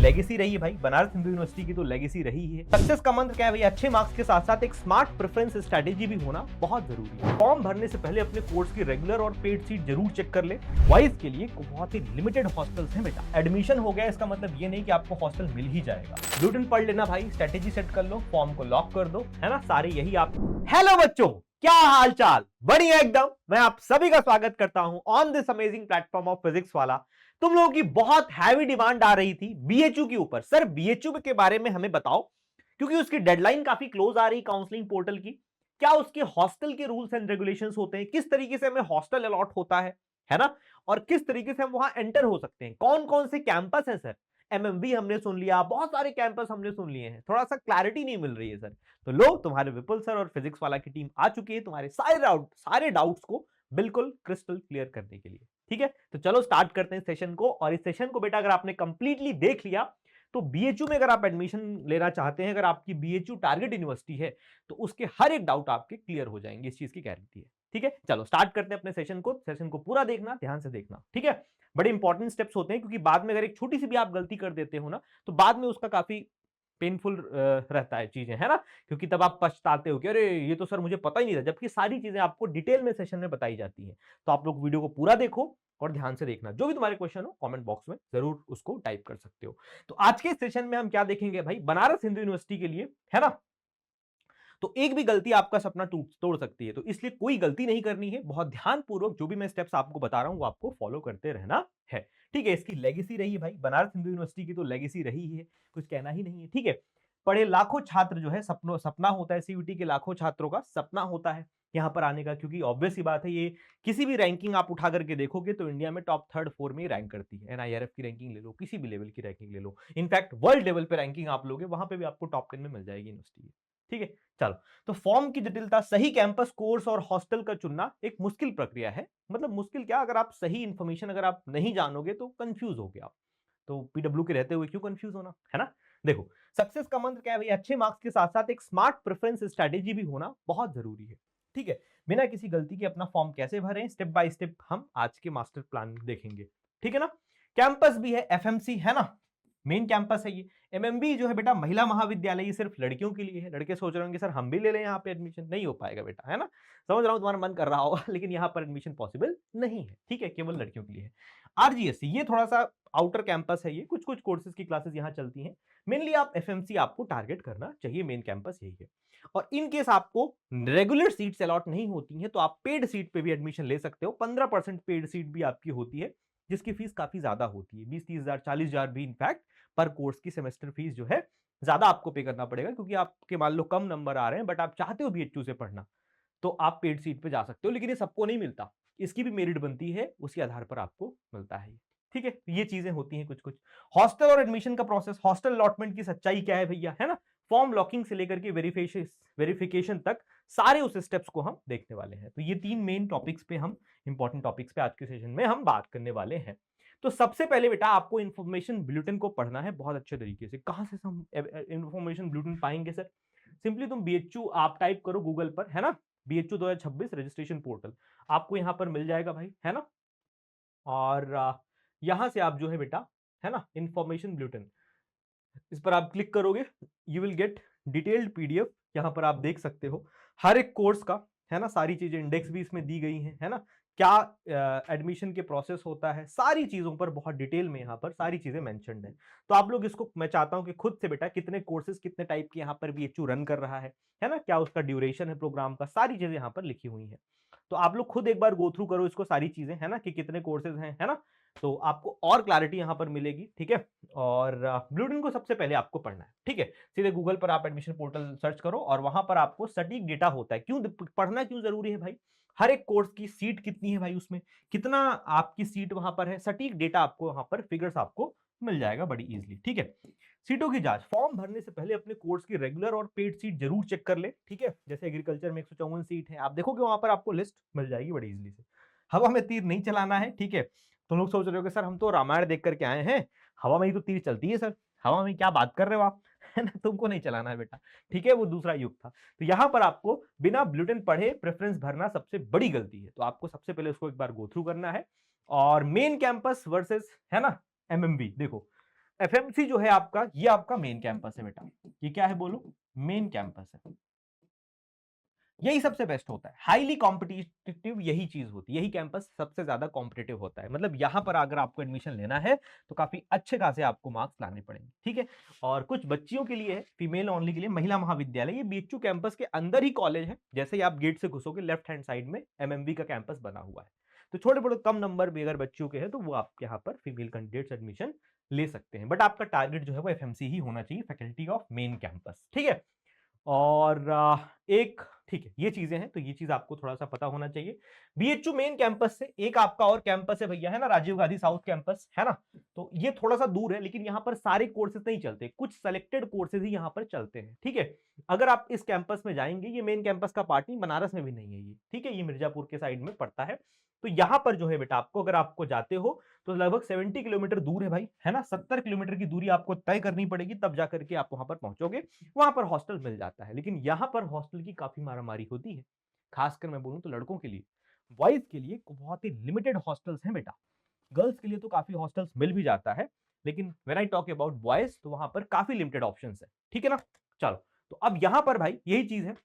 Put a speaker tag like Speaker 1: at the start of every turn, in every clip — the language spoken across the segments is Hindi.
Speaker 1: लेगेसी रही है भाई, बनारस हिंदू यूनिवर्सिटी की तो लेगेसी रही है। सक्सेस का मंत्र क्या है भाई? अच्छे मार्क्स के साथ साथ एक स्मार्ट प्रेफरेंस स्ट्रेटेजी भी होना बहुत जरूरी है। फॉर्म भरने से पहले अपने कोर्स की रेगुलर और पेड सीट जरूर चेक कर ले। बॉयज के लिए बहुत ही लिमिटेड हॉस्टल्स हैं बेटा। एडमिशन हो गया इसका मतलब ये नहीं कि आपको हॉस्टल मिल ही जाएगा। ब्लूटेन पढ़ लेना भाई, स्ट्रेटेजी सेट कर लो, फॉर्म को लॉक कर दो, है ना, सारे यही आप। हेलो बच्चों, क्या हाल चाल? बढ़िया एकदम। मैं आप सभी का स्वागत करता हूं on this amazing platform of physics वाला। तुम लोगों की बहुत हैवी डिमांड आ रही थी बीएचयू के ऊपर। सर बीएचयू के बारे में हमें बताओ, क्योंकि उसकी डेडलाइन काफी क्लोज आ रही काउंसलिंग पोर्टल की। क्या उसके हॉस्टल के रूल्स एंड रेगुलेशंस होते हैं, किस तरीके से हमें हॉस्टल अलॉट होता है ना, और किस तरीके से हम वहां एंटर हो सकते हैं, कौन कौन से कैंपस है सर। एमएमबी हमने सुन लिया, बहुत सारे कैंपस हमने सुन लिए हैं, थोड़ा सा क्लैरिटी नहीं मिल रही है सर। तो लो, तुम्हारे विपुल सर और फिजिक्स वाला की टीम आ चुकी है तुम्हारे सारे डाउट्स को बिल्कुल क्रिस्टल क्लियर करने के लिए। ठीक है, तो चलो स्टार्ट करते हैं सेशन को। और इस सेशन को बेटा अगर आपने कंप्लीटली देख लिया तो बीएचयू में अगर आप एडमिशन लेना चाहते हैं, अगर आपकी बीएचयू टारगेट यूनिवर्सिटी है, तो उसके हर एक डाउट आपके क्लियर हो जाएंगे, इस चीज की गारंटी है। ठीक है, चलो स्टार्ट करते हैं अपने सेशन को पूरा देखना, ध्यान से देखना। ठीक है, बड़े इंपॉर्टेंट स्टेप्स होते हैं, क्योंकि बाद में अगर एक छोटी सी भी आप गलती कर देते हो ना, तो बाद में उसका काफी पेनफुल रहता है चीजें, है ना, क्योंकि तब आप पछताते हो कि अरे ये तो सर मुझे पता ही नहीं था, जबकि सारी चीजें आपको डिटेल में सेशन में बताई जाती हैं। तो आप लोग वीडियो को पूरा देखो और ध्यान से देखना। जो भी तुम्हारे क्वेश्चन हो कमेंट बॉक्स में जरूर उसको टाइप कर सकते हो। तो आज के सेशन में हम क्या देखेंगे भाई, बनारस हिंदू यूनिवर्सिटी के लिए, है ना, तो एक भी गलती आपका सपना तोड़ सकती है, तो इसलिए कोई गलती नहीं करनी है। बहुत ध्यानपूर्वक जो भी मैं स्टेप्स आपको बता रहा हूं वो आपको फॉलो करते रहना है। ठीक है, इसकी लेगेसी रही है भाई, बनारस हिंदू यूनिवर्सिटी की तो लेगेसी रही है, कुछ कहना ही नहीं है। ठीक है, पढ़े लाखों छात्र जो है सपना होता है, सीयूटी के लाखों छात्रों का सपना होता है यहां पर आने का, क्योंकि ऑब्वियस सी बात है, ये किसी भी रैंकिंग आप उठा करके देखोगे तो इंडिया में टॉप थर्ड फोर में ही रैंक करती है। एनआईआरएफ की रैंकिंग ले लो, किसी भी लेवल की रैंकिंग ले लो, इनफैक्ट वर्ल्ड लेवल पे रैंकिंग आप लोगे वहां पे भी आपको टॉप 10 में मिल जाएगी यूनिवर्सिटी। ठीक है, चलो। तो फॉर्म की जटिलता, सही कैंपस, कोर्स और हॉस्टल का चुनना एक मुश्किल प्रक्रिया है। मतलब मुश्किल क्या, अगर आप सही इंफॉर्मेशन अगर आप नहीं जानोगे तो कंफ्यूज हो गया आप। तो पीडब्ल्यू के रहते हुए क्यों कंफ्यूज होना, है ना। देखो, सक्सेस का मंत्र क्या है भाई? अच्छे मार्क्स के साथ साथ एक स्मार्ट प्रेफरेंस स्ट्रेटेजी भी होना बहुत जरूरी है। ठीक है, बिना किसी गलती के अपना फॉर्म कैसे भरें, स्टेप बाय स्टेप हम आज के मास्टर प्लान देखेंगे। ठीक है ना। कैंपस भी है, एफएमसी है ना, मेन कैंपस है ये। एमएमबी जो है बेटा महिला महाविद्यालय, ये सिर्फ लड़कियों के लिए है। लड़के सोच रहे होंगे सर हम भी ले लें यहाँ पे एडमिशन, नहीं हो पाएगा बेटा, है ना। समझ रहा हूँ तुम्हारा मन कर रहा होगा, लेकिन यहाँ पर एडमिशन पॉसिबल नहीं है। ठीक है, केवल लड़कियों के लिए है। आरजीएससी ये थोड़ा सा आउटर कैंपस है, ये कुछ कुछ कोर्सेज की क्लासेस यहाँ चलती हैं। मेनली आप एफएमसी आपको टारगेट करना चाहिए, मेन कैंपस यही है। और इन केस आपको रेगुलर सीट्स अलॉट नहीं होती हैं तो आप पेड सीट पे भी एडमिशन ले सकते हो। 15% पेड सीट भी आपकी होती है, जिसकी फीस काफी ज्यादा होती है, 20-30 हजार 40 हजार भी इनफैक्ट पर कोर्स की सेमेस्टर फीस जो है ज्यादा आपको पे करना पड़ेगा, क्योंकि आपके मान लो कम नंबर आ रहे हैं बट आप चाहते हो बीएचयू से पढ़ना, तो आप पेड सीट पे जा सकते हो। लेकिन ये सबको नहीं मिलता, इसकी भी मेरिट बनती है, उसी आधार पर आपको मिलता है। ठीक है, ये चीजें होती हैं कुछ कुछ। हॉस्टल और एडमिशन का प्रोसेस, हॉस्टल अलॉटमेंट की सच्चाई क्या है भैया, है ना, फॉर्म लॉकिंग से लेकर के वेरिफिकेशन तक सारे उस स्टेप्स को हम देखने वाले हैं। तो ये 3 मेन टॉपिक्स पे हम, इंपॉर्टेंट टॉपिक्स पे आज के सेशन में हम बात करने वाले हैं। तो सबसे पहले बेटा आपको इंफॉर्मेशन बुलेटिन को पढ़ना है बहुत अच्छे तरीके से। कहां से हम इंफॉर्मेशन बुलेटिन पाएंगे सर? सिंपली तुम बीएचयू आप टाइप करो गूगल पर, है ना, बीएचयू 2026 रजिस्ट्रेशन पोर्टल आपको यहां पर मिल जाएगा भाई, है ना। और यहां से आप जो है बेटा, है ना, इंफॉर्मेशन बुलेटिन, इस पर आप क्लिक करोगे, you will get detailed PDF. यहां पर आप देख सकते हो हर एक कोर्स का, है ना, सारी चीजें इंडेक्स भी इसमें दी गई हैं, है ना, क्या एडमिशन के प्रोसेस होता है, सारी चीजों पर बहुत डिटेल में यहाँ पर सारी चीजें मेंशन्ड है। तो आप लोग इसको, मैं चाहता हूं कि खुद से बेटा कितने कोर्सेज कितने टाइप के यहाँ पर बीएचयू रन कर रहा है ना, क्या उसका ड्यूरेशन है प्रोग्राम का, सारी चीजें यहाँ पर लिखी हुई है। तो आप लोग खुद एक बार गो थ्रू करो इसको, सारी चीजें, है ना, कि कितने कोर्सेज हैं, है ना, तो आपको और क्लैरिटी यहां पर मिलेगी। ठीक है, और ब्लूटिन को सबसे पहले आपको पढ़ना है। ठीक है, सीधे गूगल पर आप एडमिशन पोर्टल सर्च करो और वहां पर आपको सटीक डेटा होता है। क्यों पढ़ना क्यों जरूरी है भाई? हर एक कोर्स की सीट कितनी है भाई, उसमें कितना आपकी सीट वहां पर है, सटीक डेटा आपको वहां पर फिगर्स आपको मिल जाएगा बड़ी इजीली। ठीक है, सीटों की जांच, फॉर्म भरने से पहले अपने कोर्स की रेगुलर और पेड सीट जरूर चेक कर ले। ठीक है, जैसे एग्रीकल्चर में 154 सीट है, आप देखोगे वहां पर आपको लिस्ट मिल जाएगी बड़ी इजीली से। हवा में तीर नहीं चलाना है। ठीक है, तुम लोग सोच रहे हो कि सर हम तो रामायण देख करके आए हैं, हवा में ही तो तीर चलती है सर, हवा में क्या बात कर रहे हो आप, है ना, तुमको नहीं चलाना है बेटा। ठीक है, वो दूसरा युग था। तो यहां पर आपको बिना बुलेटिन पढ़े प्रेफरेंस भरना सबसे बड़ी गलती है, तो आपको सबसे पहले उसको एक बार गो थ्रू करना है। और मेन कैंपस वर्सेस, है ना, एमएमबी, देखो एफएमसी जो है आपका, ये आपका मेन कैंपस है बेटा। ये क्या है बोलो? मेन कैंपस है। यही सबसे बेस्ट होता है, हाईली कॉम्पिटिटिव यही चीज होती है, यही कैंपस सबसे ज्यादा कॉम्पिटिटिव होता है। मतलब यहां पर अगर आपको एडमिशन लेना है तो काफी अच्छे खासे आपको मार्क्स लाने पड़ेंगे, ठीक है। और कुछ बच्चियों के लिए है, फीमेल ओनली के लिए, महिला महाविद्यालय। ये बीएचयू कैंपस के अंदर ही कॉलेज है। जैसे ही आप गेट से घुसोगे लेफ्ट हैंड साइड में एमएमवी का कैंपस बना हुआ है। तो छोटे बड़े कम नंबर भी अगर बच्चियों के हैं तो वो आपके यहाँ पर फीमेल कैंडिडेट्स एडमिशन ले सकते हैं। बट आपका टारगेट जो है वो एफएमसी ही होना चाहिए, फैकल्टी ऑफ मेन कैंपस, ठीक है। और एक, ठीक है, ये चीजें हैं, तो ये चीज आपको थोड़ा सा पता होना चाहिए। बीएचयू मेन कैंपस से एक आपका और कैंपस है भैया, है ना, राजीव गांधी साउथ कैंपस, है ना। तो ये थोड़ा सा दूर है, लेकिन यहाँ पर सारे कोर्सेज नहीं चलते, कुछ सेलेक्टेड कोर्सेज ही यहाँ पर चलते हैं, ठीक है। अगर आप इस कैंपस में जाएंगे, ये मेन कैंपस का पार्ट नहीं, बनारस में भी नहीं है ये, ठीक है, ये मिर्जापुर के साइड में पड़ता है। तो यहां पर जो है बेटा आपको, अगर आपको जाते हो तो लगभग 70 किलोमीटर दूर है भाई, है ना। 70 किलोमीटर की दूरी आपको तय करनी पड़ेगी, तब जाकर के आप वहां पर पहुंचोगे। वहां पर हॉस्टल मिल जाता है, लेकिन यहां पर हॉस्टल की काफी मारामारी होती है। खासकर मैं बोलूं तो लड़कों के लिए, बॉयज के लिए बहुत ही लिमिटेड हॉस्टल्स हैं बेटा। गर्ल्स के लिए तो काफी हॉस्टल्स मिल भी जाता है, लेकिन when I talk about boys तो वहां पर काफी लिमिटेड ऑप्शंस है, ठीक है ना। चलो, तो अब यहां पर भाई यही चीज है।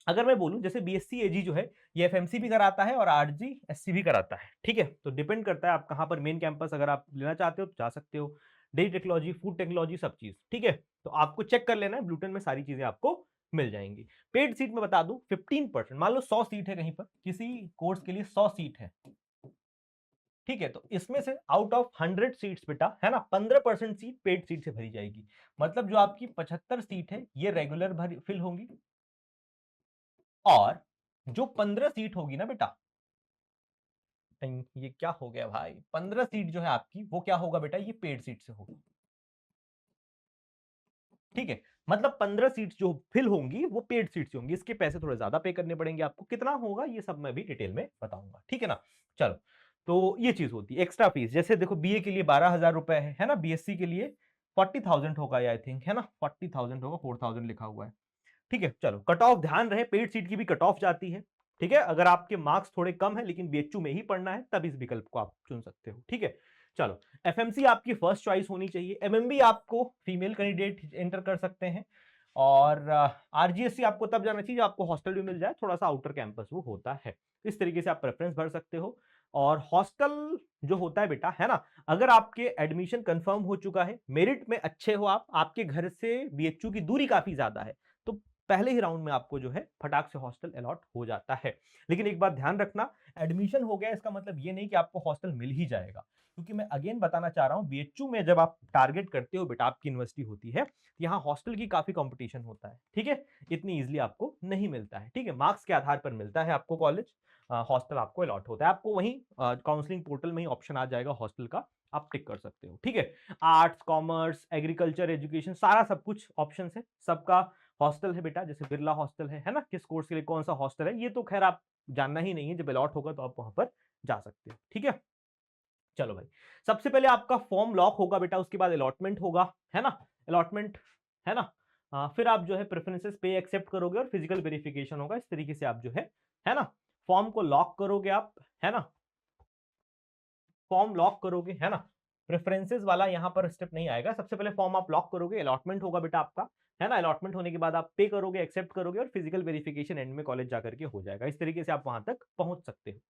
Speaker 1: अगर मैं बोलूं जैसे बीएससी एजी जो है, ये एफएमसी भी कराता है और आरजी एससी भी कराता है, ठीक है। तो डिपेंड करता है आप कहां पर मेन कैंपस अगर आप लेना चाहते हो तो जा सकते हो। डेयरी टेक्नोलॉजी, फूड टेक्नोलॉजी, सब चीज, ठीक है। तो आपको चेक कर लेना है, ब्लूटन में सारी चीजें आपको मिल जाएंगी। पेड सीट में बता दूं 15%, मान लो 100 सीट है कहीं पर, किसी कोर्स के लिए 100 सीट है, ठीक है। तो इसमें से आउट ऑफ 100 सीट्स बेटा, है ना, 15% सीट पेड सीट से भरी जाएगी। मतलब जो आपकी 75 सीट है ये रेगुलर भरी फिल होंगी, और जो 15 सीट होगी ना बेटा, ये क्या हो गया भाई, 15 सीट जो है आपकी वो क्या होगा बेटा, ये पेड सीट से होगा, ठीक है। मतलब 15 सीट्स जो फिल होंगी वो पेड सीट्स होंगी, इसके पैसे थोड़े ज्यादा पे करने पड़ेंगे आपको। कितना होगा ये सब मैं भी डिटेल में बताऊंगा, ठीक है ना। चलो, तो ये चीज होती है एक्स्ट्रा फीस। जैसे देखो बीए के लिए 12,000 रुपए है ना, बीएससी के लिए 40,000 होगा आई थिंक, है ना, 40,000 होगा, 4,000 लिखा हुआ है, ठीक है। चलो, कट ऑफ ध्यान रहे, पेड सीट की भी कट ऑफ जाती है, ठीक है। अगर आपके मार्क्स थोड़े कम है लेकिन बीएचयू में ही पढ़ना है, तब इस विकल्प को आप चुन सकते हो, ठीक है। चलो, एफएमसी आपकी फर्स्ट चॉइस होनी चाहिए। एमएमबी आपको फीमेल कैंडिडेट एंटर कर सकते हैं, और आरजीएससी आपको तब जाना चाहिए जब आपको हॉस्टल भी मिल जाए, थोड़ा सा आउटर कैंपस वो होता है। इस तरीके से आप प्रेफरेंस भर सकते हो। और हॉस्टल जो होता है बेटा, है ना, अगर आपके एडमिशन कंफर्म हो चुका है, मेरिट में अच्छे हो आप, आपके घर से बीएचयू की दूरी काफी ज्यादा है, तो पहले ही राउंड में आपको जो है फटाक से हॉस्टल अलॉट हो जाता है। लेकिन एक बात ध्यान रखना, एडमिशन हो गया इसका मतलब ये नहीं कि आपको हॉस्टल मिल ही जाएगा, क्योंकि मैं अगेन बताना चाह रहा हूं, बीएचयू में जब आप टारगेट करते हो बेटा, आपकी यूनिवर्सिटी होती है, तो यहाँ हॉस्टल की काफी कंपटीशन होता है, ठीक है। इतनी इजीली आपको नहीं मिलता है, ठीक है। मार्क्स के आधार पर मिलता है आपको कॉलेज, हॉस्टल आपको अलॉट होता है। आपको वहीं काउंसलिंग पोर्टल में ही ऑप्शन आ जाएगा हॉस्टल का, आप टिक कर सकते हो, ठीक है। आर्ट्स, कॉमर्स, एग्रीकल्चर, एजुकेशन, सारा सब कुछ ऑप्शन है, सबका हॉस्टल है बेटा। जैसे बिरला हॉस्टल है ना, किस कोर्स के लिए कौन सा हॉस्टल है ये तो खैर आप जानना ही नहीं है, जब अलॉट होगा तो आप वहां पर जा सकते हो, ठीक है। चलो भाई, सबसे पहले आपका फॉर्म लॉक होगा बेटा, उसके बाद अलॉटमेंट होगा, है ना, अलॉटमेंट, है ना। फिर आप जो है प्रेफरेंसेस पे एक्सेप्ट करोगे और फिजिकल वेरिफिकेशन होगा। इस तरीके से आप जो है ना, फॉर्म को लॉक करोगे आप, है ना, फॉर्म लॉक करोगे, है ना। प्रेफरेंसेस वाला यहां पर स्टेप नहीं आएगा, सबसे पहले फॉर्म आप लॉक करोगे, अलॉटमेंट होगा बेटा आपका, है ना। अलॉटमेंट होने के बाद आप पे करोगे, एक्सेप्ट करोगे, और फिजिकल वेरिफिकेशन एंड में कॉलेज जाकर के हो जाएगा। इस तरीके से आप वहां तक पहुंच सकते हो।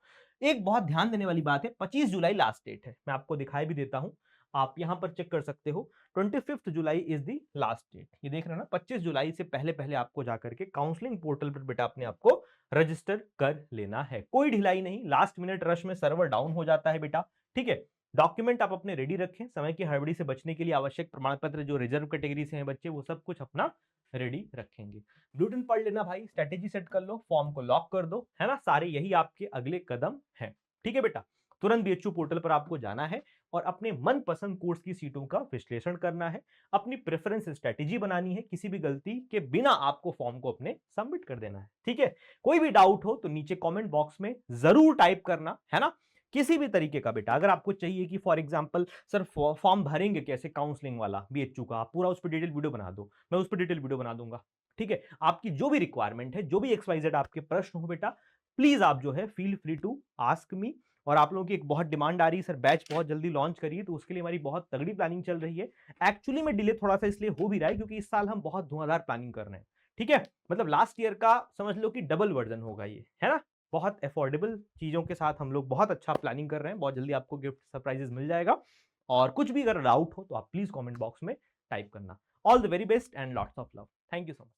Speaker 1: एक बहुत ध्यान देने वाली बात है, 25 जुलाई लास्ट डेट है, मैं आपको दिखाई भी देता हूं, आप यहां पर चेक कर सकते हो। 25 July is the last date, ये देख रहे हो ना, 25 जुलाई से पहले पहले आपको जाकर के काउंसलिंग पोर्टल पर बेटा अपने आपको रजिस्टर कर लेना है। कोई ढिलाई नहीं, लास्ट मिनट रश में सर्वर डाउन हो जाता है बेटा, ठीक है। डॉक्यूमेंट आप अपने रेडी रखें, समय की हड़बड़ी से बचने के लिए आवश्यक प्रमाण पत्र जो रिजर्व कैटेगरी से हैं बच्चे, वो सब कुछ अपना रेडी रखेंगे। ब्लूटन पढ़ लेना भाई, स्ट्रेटेजी सेट कर लो, फॉर्म को लॉक कर दो, है ना, सारे यही आपके अगले कदम हैं, ठीक है बेटा। तुरंत बीएचयू पोर्टल पर आपको जाना है और अपने मनपसंद कोर्स की सीटों का विश्लेषण करना है, अपनी प्रेफरेंस स्ट्रेटेजी बनानी है, किसी भी गलती के बिना आपको फॉर्म को अपने सबमिट कर देना है, ठीक है। कोई भी डाउट हो तो नीचे कमेंट बॉक्स में जरूर टाइप करना, है ना। किसी भी तरीके का बेटा, अगर आपको चाहिए कि फॉर एग्जांपल सर फॉर्म भरेंगे कैसे काउंसलिंग वाला बीएचयू का, आप पूरा उस पर डिटेल वीडियो बना दो, मैं उस पर डिटेल वीडियो बना दूंगा, ठीक है। आपकी जो भी रिक्वायरमेंट है, जो भी XYZ आपके प्रश्न हो बेटा, प्लीज आप जो है feel free to ask me. और आप लोगों की एक बहुत डिमांड आ रही है सर बैच बहुत जल्दी लॉन्च करिए, तो उसके लिए हमारी बहुत तगड़ी प्लानिंग चल रही है। एक्चुअली में डिले थोड़ा सा इसलिए हो भी रहा है क्योंकि इस साल हम बहुत धुआंधार प्लानिंग कर रहे हैं। ठीक है, मतलब लास्ट ईयर का समझ लो कि डबल वर्जन होगा ये, है ना। बहुत अफोर्डेबल चीजों के साथ हम लोग बहुत अच्छा प्लानिंग कर रहे हैं, बहुत जल्दी आपको गिफ्ट सरप्राइजेस मिल जाएगा। और कुछ भी अगर डाउट हो तो आप प्लीज कमेंट बॉक्स में टाइप करना। All the very best and lots of love. Thank you so much.